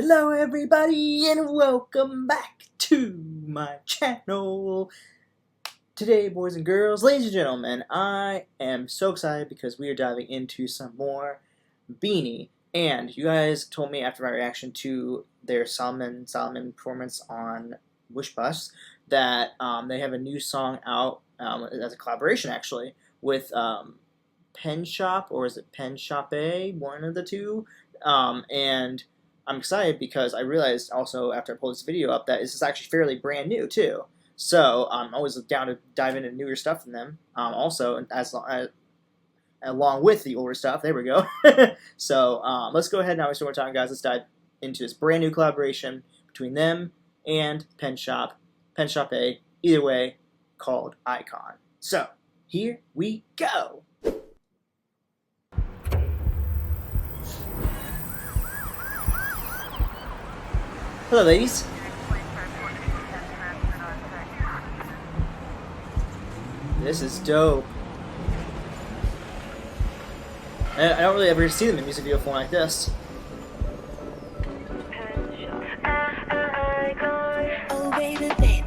Hello everybody and welcome back to my channel. Today, boys and girls, ladies and gentlemen, I am so excited because we are diving into some more BINI. And you guys told me after my reaction to their Solomon performance on Wish Bus that they have a new song out as a collaboration actually with PENSHOPPE, or is it PENSHOPPE, one of the two, and I'm excited because I realized also after I pulled this video up that this is actually fairly brand new too. So I'm always down to dive into newer stuff from them. Also, along with the older stuff. There we go. So let's go ahead now. We start talking, guys. Let's dive into this brand new collaboration between them and PENSHOPPE, either way, called Icon. So here we go. Hello, ladies. This is dope. I don't really ever see them in music video form like this. Oh baby, baby,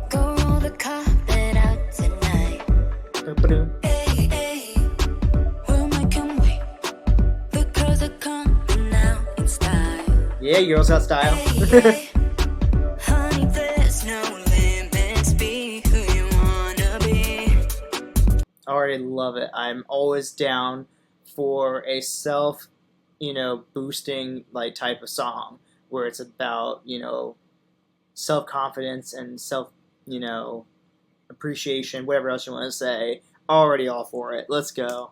go roll the carpet out tonight. Hey, hey, who can wait? The girls are coming out in style. Yeah, girls got style. Hey, honey, there's no limits. Be who you wanna be. I already love it. I'm always down for a self, boosting like type of song where it's about, self-confidence and self, appreciation, whatever else you want to say. Already all for it. Let's go.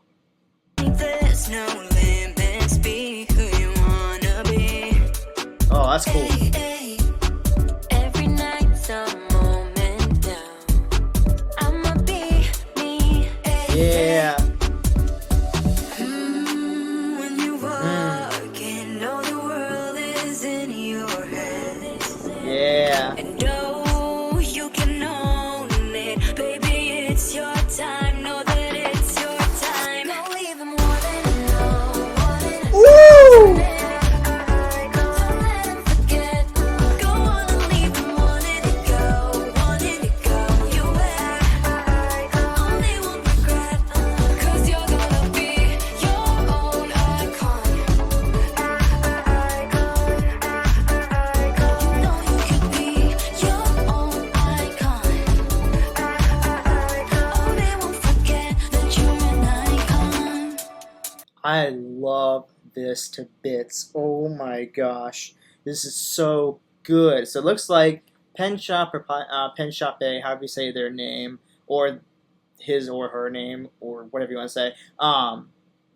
There's no limits. Be who you wanna be. Oh, that's cool. Hey, hey, every night's a moment down. I'ma be me. Hey, Yeah. when you walk in, know the world is in your hands. Yeah. And know you can own it. Baby, it's your time. Know that it's your time. Don't leave them wanting to know, wanting to Woo! don't let them forget. Go on and leave them wanting to go, wanting to go. You only won't regret. 'Cause you're gonna be your own icon. You know you could be your own icon. Oh, they won't forget that you're an icon. I love this to bits. Oh my gosh. This is so good. So it looks like PENSHOPPE or PENSHOPPE, however you say their name, or his or her name, or whatever you want to say,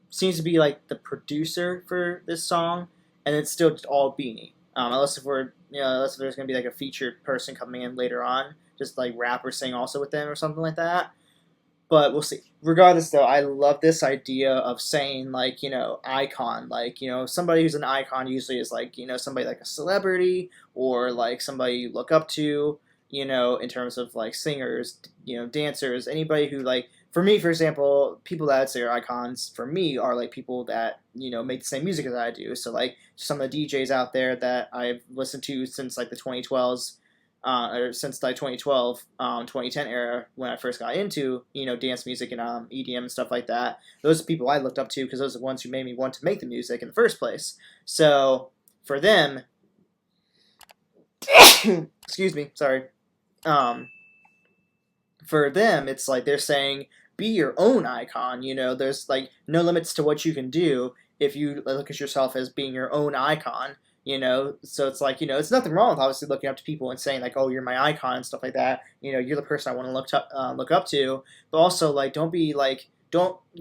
seems to be like the producer for this song, and it's still just all BINI. Unless if there's gonna be like a featured person coming in later on, just like rap or sing also with them or something like that. But we'll see. Regardless, though, I love this idea of saying, like, icon. Like, somebody who's an icon usually is, like, somebody like a celebrity or, like, somebody you look up to, in terms of, like, singers, dancers, anybody who, like, for me, for example, people that I'd say are icons for me are, like, people that, make the same music as I do. So, like, some of the DJs out there that I've listened to since, like, the 2012s, or since like 2012, 2010 era when I first got into dance music and EDM and stuff like that. Those are people I looked up to because those are the ones who made me want to make the music in the first place. So for them, excuse me, sorry. For them, it's like they're saying be your own icon. There's like no limits to what you can do if you look at yourself as being your own icon. So it's like, it's nothing wrong with obviously looking up to people and saying like, oh, you're my icon and stuff like that. You're the person I want to look up to. But also like, don't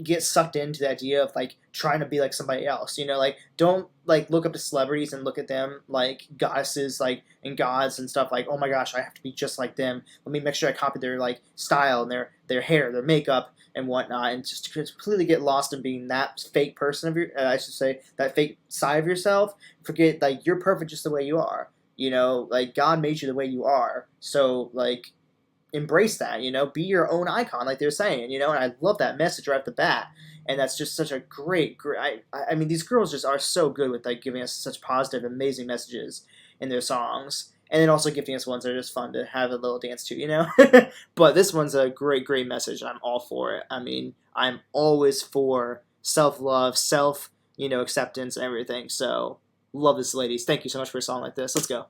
get sucked into the idea of like trying to be like somebody else. Like don't like look up to celebrities and look at them like goddesses like and gods and stuff like, oh my gosh, I have to be just like them. Let me make sure I copy their like style and their hair, their makeup and whatnot, and just completely get lost in being that fake person of your, I should say, that fake side of yourself. Forget like you're perfect just the way you are. Like God made you the way you are. So like embrace that, be your own icon, like they're saying, and I love that message right off the bat. And that's just such a great. I mean, these girls just are so good with like giving us such positive, amazing messages in their songs, and then also giving us ones that are just fun to have a little dance to. But this one's a great, great message. I'm all for it. I mean, I'm always for self-love, acceptance, and everything. So, love this, ladies. Thank you so much for a song like this. Let's go.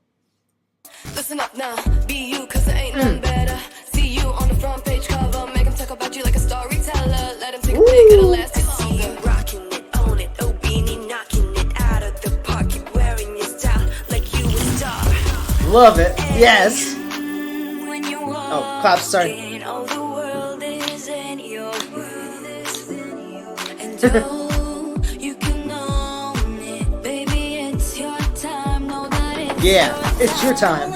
Listen up now, be you, cause there ain't none better. See you on the front page cover, make them talk about you like a storyteller. Let them take a pic, it'll last you longer. Rocking it, own it, oh BINI, knocking it out of the park. Keep wearing your style like you a star. Love it, yes. When you walk Oh, claps, sorry. in, all the world is in your world. And oh, you can own it, baby, it's your time. Know that it's Yeah, it's your time.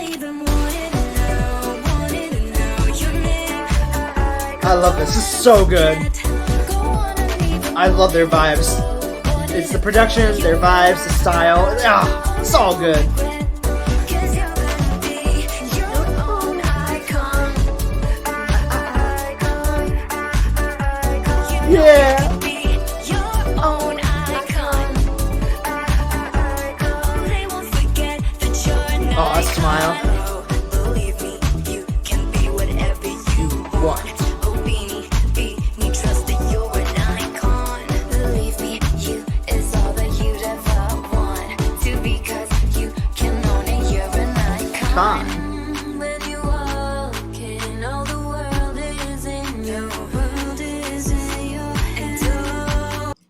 I love this. This is so good. I love their vibes. It's the production, their vibes, the style. It's all good. Yeah. Oh, a smile. What?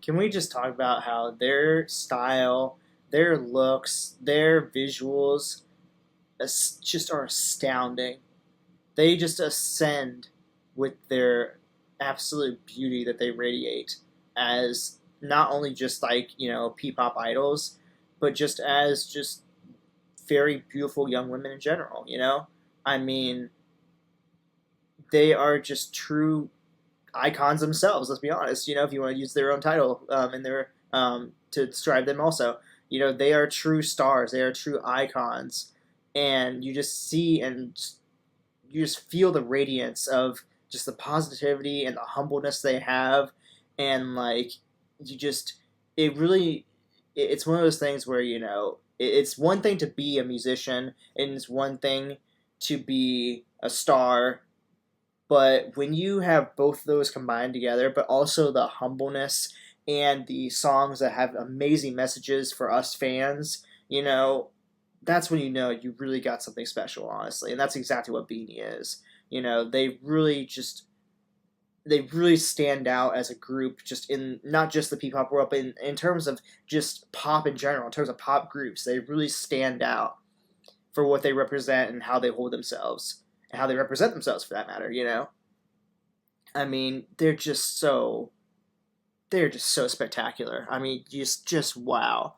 Can we just talk about how their style, their looks, their visuals just are astounding. They just ascend with their absolute beauty that they radiate as not only just like, P-pop idols, but just as just very beautiful young women in general, I mean, they are just true icons themselves, let's be honest, if you want to use their own title in their to describe them also. They are true stars, they are true icons, and you just see and you just feel the radiance of just the positivity and the humbleness they have, and like it's one of those things where it's one thing to be a musician and it's one thing to be a star, but when you have both those combined together, but also the humbleness and the songs that have amazing messages for us fans, that's when you really got something special, honestly. And that's exactly what BINI is. They really stand out as a group, just in not just the P-pop world, but in terms of just pop in general, in terms of pop groups. They really stand out for what they represent and how they hold themselves, and how they represent themselves, for that matter, I mean, they're just so spectacular. I mean, just wow.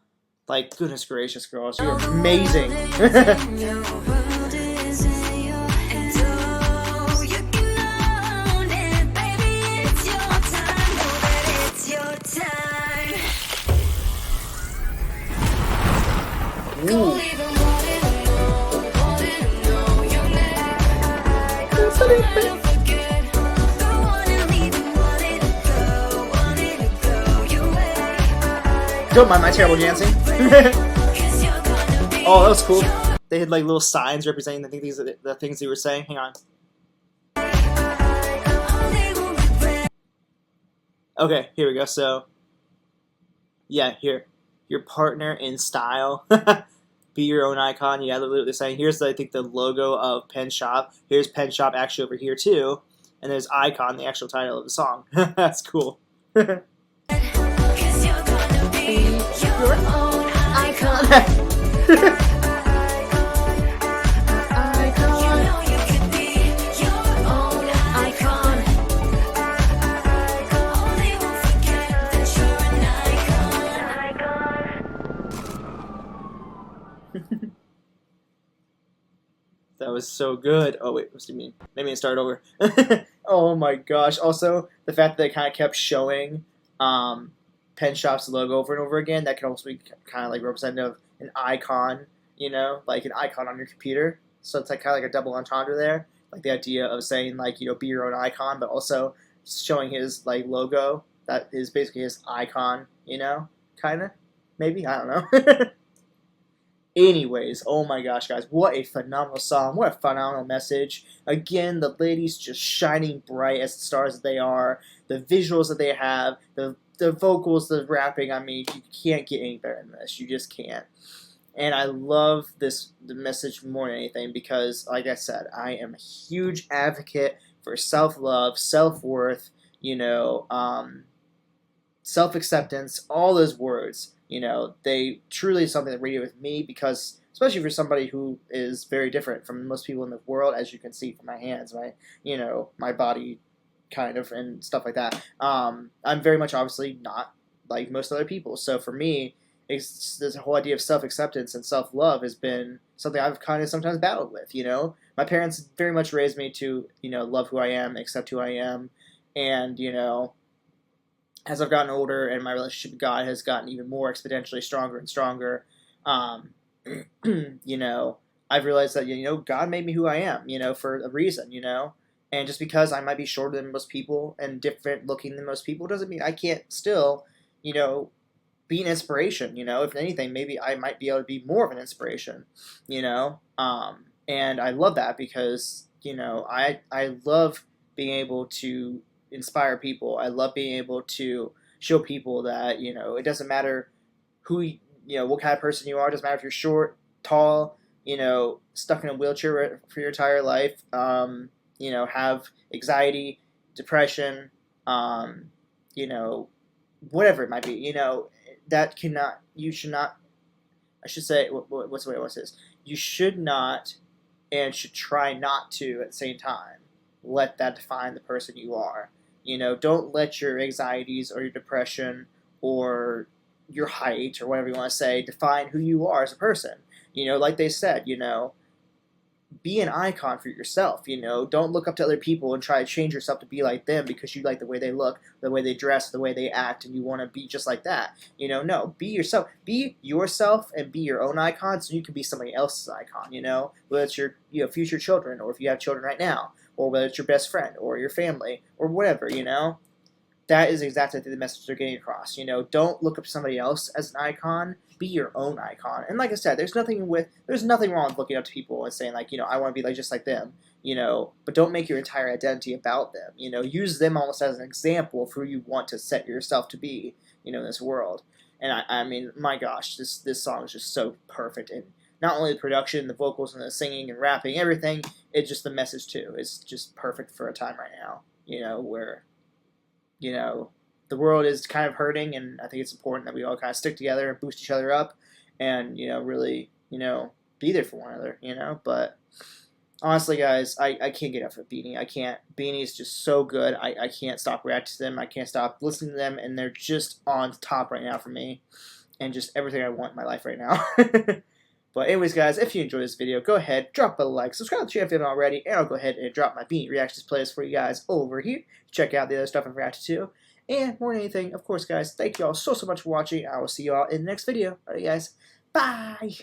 Like, goodness gracious, girls, you're amazing. Ooh. Don't mind my terrible dancing. Oh, that was cool. They had like little signs representing the things they were saying. Hang on. Okay, here we go. So, yeah, here. Your partner in style. Be your own icon. Yeah, literally what they're saying. Here's, I think, the logo of PENSHOPPE. Here's PENSHOPPE actually over here, too. And there's Icon, the actual title of the song. That's cool. Your own icon. That was so good. Oh, wait, what do you mean? Maybe I start over. Oh my gosh. Also, the fact that they kind of kept showing PENSHOPPE's logo over and over again, that can also be kind of like representative of an icon, like an icon on your computer. So it's like kind of like a double entendre there. like the idea of saying like, you know, be your own icon, but also showing his like logo that is basically his icon, you know, kind of, maybe, I don't know. Anyways, oh my gosh, guys, what a phenomenal song, what a phenomenal message. Again, the ladies just shining bright as the stars that they are, the visuals that they have, the vocals, the rapping, I mean, you can't get any better than this, you just can't. And I love the message more than anything because, like I said, I am a huge advocate for self-love, self-worth, you know, self-acceptance, all those words. You know, they truly is something that resonated with me because, especially for somebody who is very different from most people in the world, as you can see from my hands, you know, my body kind of and stuff like that. I'm very much obviously not like most other people. So for me, this whole idea of self-acceptance and self-love has been something I've kind of sometimes battled with, you know. My parents very much raised me to, you know, love who I am, accept who I am, and, you know, as I've gotten older and my relationship with God has gotten even more exponentially stronger and stronger, you know, I've realized that, you know, God made me who I am, you know, for a reason, you know. And just because I might be shorter than most people and different looking than most people doesn't mean I can't still, you know, be an inspiration, you know. If anything, maybe I might be able to be more of an inspiration, you know. And I love that because, you know, I love being able to inspire people. I love being able to show people that, you know, it doesn't matter who, you know, what kind of person you are. It doesn't matter if you're short, tall, you know, stuck in a wheelchair for your entire life, you know, have anxiety, depression, you know, whatever it might be, you know, that cannot, you should not, I should say, what's the way I want to say this? You should not and should try not to at the same time let that define the person you are. You know, don't let your anxieties or your depression or your height or whatever you want to say define who you are as a person. You know, like they said, you know, be an icon for yourself, you know. Don't look up to other people and try to change yourself to be like them because you like the way they look, the way they dress, the way they act, and you want to be just like that. You know, no, be yourself. Be yourself and be your own icon so you can be somebody else's icon, you know, whether it's your, you know, future children or if you have children right now, or whether it's your best friend or your family or whatever, you know. That is exactly the message they're getting across. You know, don't look up to somebody else as an icon. Be your own icon. And like I said, there's nothing wrong with looking up to people and saying like, you know, I want to be like just like them. You know, but don't make your entire identity about them. You know, use them almost as an example of who you want to set yourself to be. You know, in this world. And I mean, my gosh, this song is just so perfect. And not only the production, the vocals, and the singing and rapping, everything. It's just the message too. It's just perfect for a time right now. You know, where, you know, the world is kind of hurting, and I think it's important that we all kind of stick together and boost each other up and, you know, really, you know, be there for one another, you know. But honestly, guys, I can't get enough of BINI. I can't. BINI is just so good. I can't stop reacting to them. I can't stop listening to them, and they're just on top right now for me and just everything I want in my life right now. But anyways, guys, if you enjoyed this video, go ahead, drop a like, subscribe to the channel if you haven't already, and I'll go ahead and drop my BINI reactions playlist for you guys over here. Check out the other stuff I've reacted to. And more than anything, of course, guys, thank you all so much for watching. I will see you all in the next video. Alright, guys. Bye!